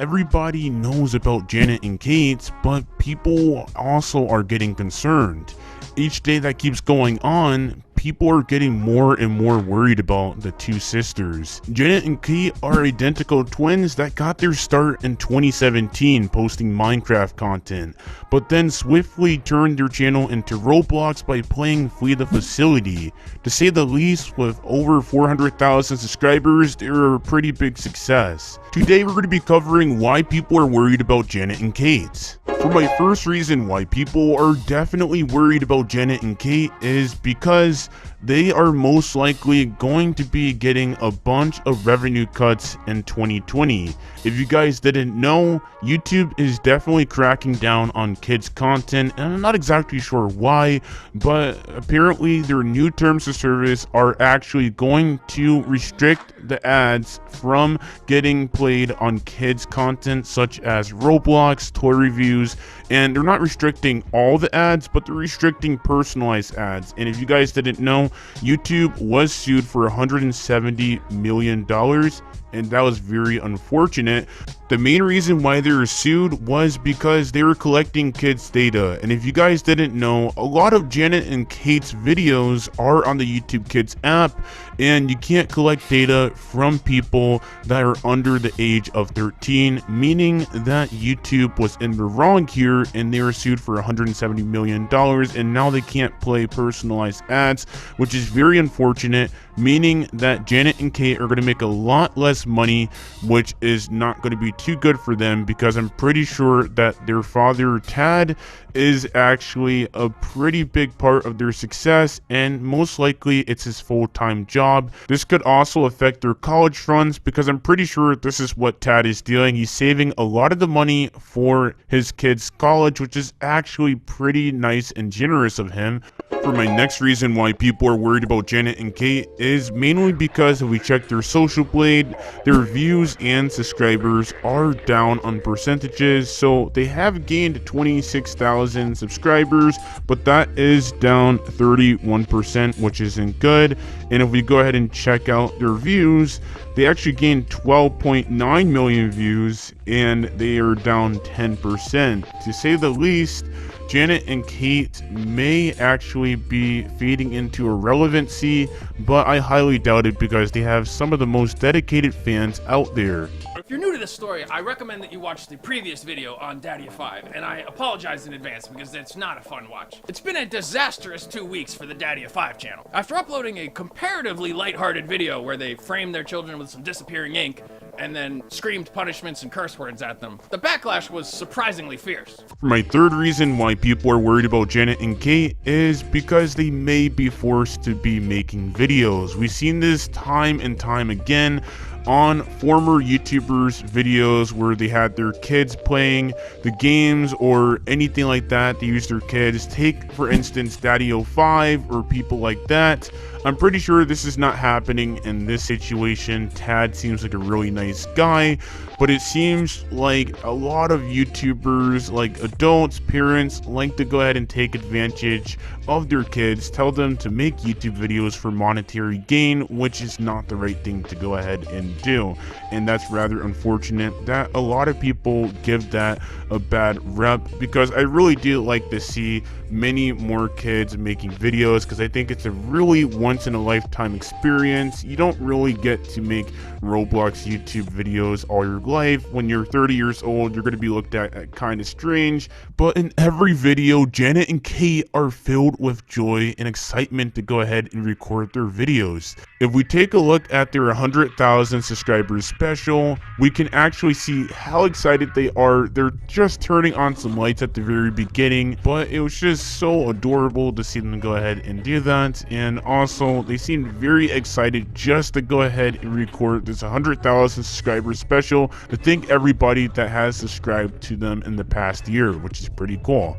Everybody knows about Janet and Kate, but people also are getting concerned. Each day that keeps going on, people are getting more and more worried about the two sisters. Janet and Kate are identical twins that got their start in 2017 posting Minecraft content, but then swiftly turned their channel into Roblox by playing Flee the Facility. To say the least, with over 400,000 subscribers, they're a pretty big success. Today we're going to be covering why people are worried about Janet and Kate. For my first reason why people are definitely worried about Janet and Kate is because they are most likely going to be getting a bunch of revenue cuts in 2020. If you guys didn't know, YouTube is definitely cracking down on kids content, and I'm not exactly sure why, but apparently their new terms of service are actually going to restrict the ads from getting played on kids content such as Roblox, toy reviews, and they're not restricting all the ads, but they're restricting personalized ads. And if you guys didn't know, YouTube was sued for $170 million, and that was very unfortunate. The main reason why they were sued was because they were collecting kids' data. And if you guys didn't know, a lot of Janet and Kate's videos are on the YouTube Kids app, and you can't collect data from people that are under the age of 13, meaning that YouTube was in the wrong here and they were sued for $170 million, and now they can't play personalized ads, which is very unfortunate, meaning that Janet and Kate are going to make a lot less money, which is not going to be too good for them, because I'm pretty sure that their father Tad is actually a pretty big part of their success, and most likely it's his full-time job. This could also affect their college funds, because I'm pretty sure this is what Tad is doing. He's saving a lot of the money for his kids' college, which is actually pretty nice and generous of him. For my next reason why people are worried about Janet and Kate is mainly because if we check their social blade, their views and subscribers are down on percentages. So they have gained 26,000 subscribers, but that is down 31%, which isn't good. And if we go ahead and check out their views, they actually gained 12.9 million views, and they are down 10%. To say the least, Janet and Kate may actually be fading into irrelevancy, but I highly doubt it because they have some of the most dedicated fans out there. If you're new to this story, I recommend that you watch the previous video on Daddy of 5, and I apologize in advance because it's not a fun watch. It's been a disastrous 2 weeks for the Daddy of 5 channel. After uploading a comparatively lighthearted video where they framed their children with some disappearing ink and then screamed punishments and curse words at them, the backlash was surprisingly fierce. My third reason why people are worried about Janet and Kate is because they may be forced to be making videos. We've seen this time and time again on former YouTubers' videos where they had their kids playing the games or anything like that. They use their kids. Take, for instance, Daddy05 or people like that. I'm pretty sure this is not happening in this situation. Tad seems like a really nice guy, but it seems like a lot of YouTubers, like adults, parents, like to go ahead and take advantage of their kids, tell them to make YouTube videos for monetary gain, which is not the right thing to go ahead and do. And that's rather unfortunate that a lot of people give that a bad rep, because I really do like to see many more kids making videos, because I think it's a really once in a lifetime experience. You don't really get to make Roblox YouTube videos all your life. When you're 30 years old, you're going to be looked at kind of strange, but in every video, Janet and Kate are filled with joy and excitement to go ahead and record their videos. If we take a look at their 100,000 subscribers special, we can actually see how excited they are. They're just turning on some lights at the very beginning, but it was just so adorable to see them go ahead and do that. And also, they seemed very excited just to go ahead and record this 100,000 subscribers special to thank everybody that has subscribed to them in the past year, which is pretty cool.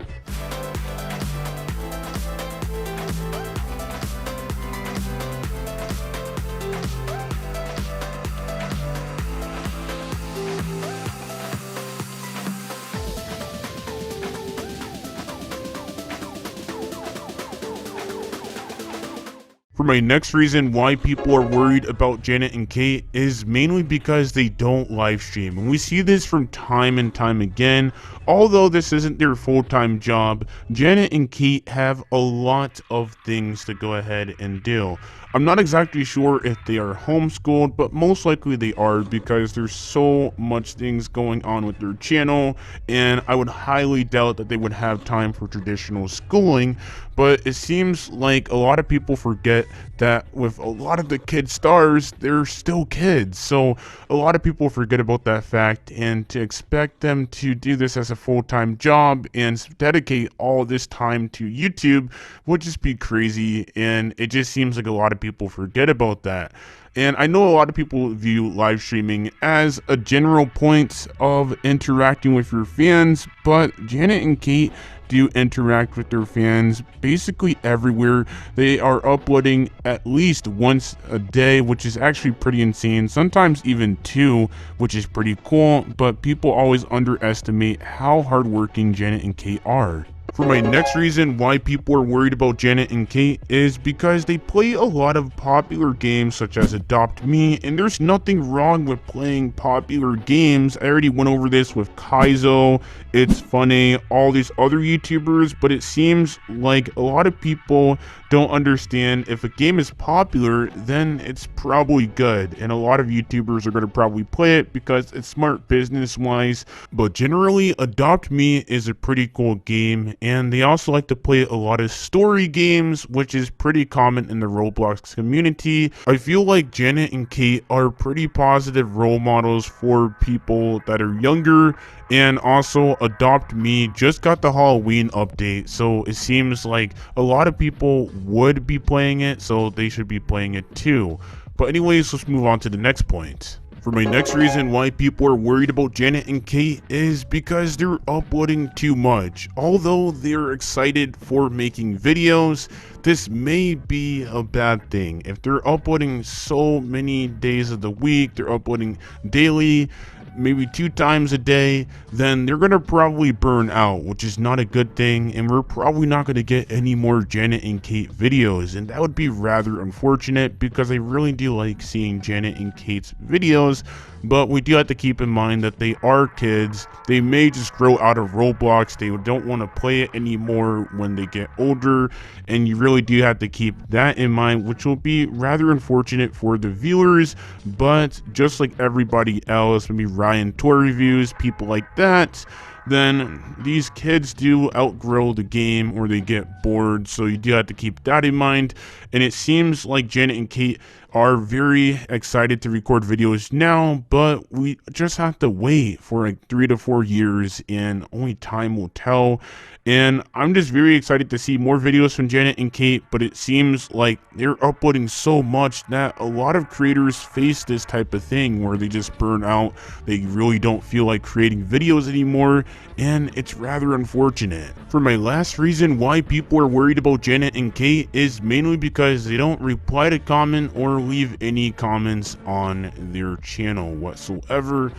For my next reason why people are worried about Janet and Kate is mainly because they don't live stream. And we see this from time and time again. Although this isn't their full-time job, Janet and Kate have a lot of things to go ahead and do. I'm not exactly sure if they are homeschooled, but most likely they are because there's so much things going on with their channel, and I would highly doubt that they would have time for traditional schooling. But it seems like a lot of people forget that with a lot of the kid stars, they're still kids. So a lot of people forget about that fact, and to expect them to do this as a full-time job and dedicate all this time to YouTube would just be crazy, and it just seems like a lot of people forget about that. And I know a lot of people view live streaming as a general point of interacting with your fans, but Janet and Kate do interact with their fans basically everywhere. They are uploading at least once a day, which is actually pretty insane. Sometimes even two, which is pretty cool, but people always underestimate how hardworking Janet and Kate are. For my next reason why people are worried about Janet and Kate is because they play a lot of popular games such as Adopt Me, and there's nothing wrong with playing popular games. I already went over this with Kaizo, It's Funny, all these other YouTubers, but it seems like a lot of people don't understand if a game is popular, then it's probably good, and a lot of YouTubers are going to probably play it because it's smart business wise. But generally, Adopt Me is a pretty cool game, and they also like to play a lot of story games, which is pretty common in the Roblox community. I feel like Janet and Kate are pretty positive role models for people that are younger, and also Adopt Me just got the Halloween update, so it seems like a lot of people would be playing it, so they should be playing it too. But anyways, let's move on to the next point. For my next reason why people are worried about Janet and Kate is because they're uploading too much. Although they're excited for making videos, this may be a bad thing. If they're uploading so many days of the week, they're uploading daily, maybe 2 times a day, then they're gonna probably burn out, which is not a good thing, and we're probably not gonna get any more Janet and Kate videos, and that would be rather unfortunate because I really do like seeing Janet and Kate's videos. But we do have to keep in mind that they are kids. They may just grow out of Roblox. They don't want to play it anymore when they get older, and you really do have to keep that in mind, which will be rather unfortunate for the viewers. But just like everybody else, maybe Ryan Tour reviews, people like that, then these kids do outgrow the game or they get bored, so you do have to keep that in mind. And it seems like Janet and Kate are very excited to record videos now, but we just have to wait for like 3 to 4 years, and only time will tell. And I'm just very excited to see more videos from Janet and Kate, but it seems like they're uploading so much that a lot of creators face this type of thing where they just burn out. They really don't feel like creating videos anymore, and it's rather unfortunate. For my last reason why people are worried about Janet and Kate is mainly because they don't reply to comment or leave any comments on their channel whatsoever.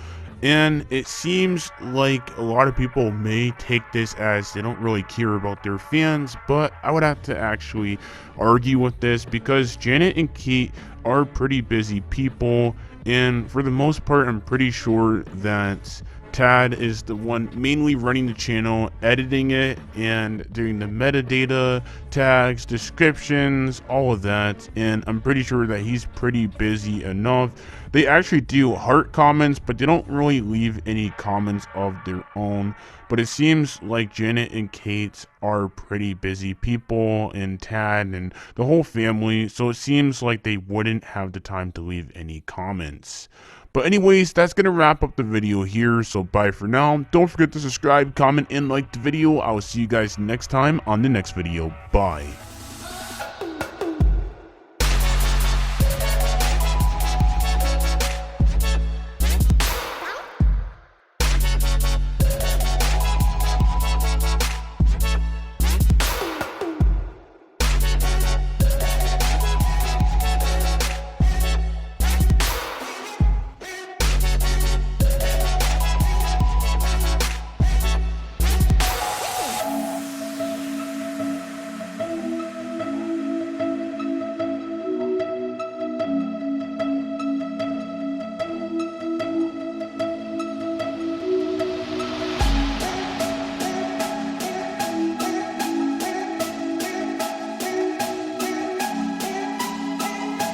And it seems like a lot of people may take this as they don't really care about their fans, but I would have to actually argue with this because Janet and Kate are pretty busy people, and for the most part I'm pretty sure that Tad is the one mainly running the channel, editing it, and doing the metadata, tags, descriptions, all of that, and I'm pretty sure that he's pretty busy enough. They actually do heart comments, but they don't really leave any comments of their own. But it seems like Janet and Kate are pretty busy people, and Tad and the whole family, so it seems like they wouldn't have the time to leave any comments. But anyways, that's going to wrap up the video here, so bye for now. Don't forget to subscribe, comment, and like the video. I will see you guys next time on the next video. Bye.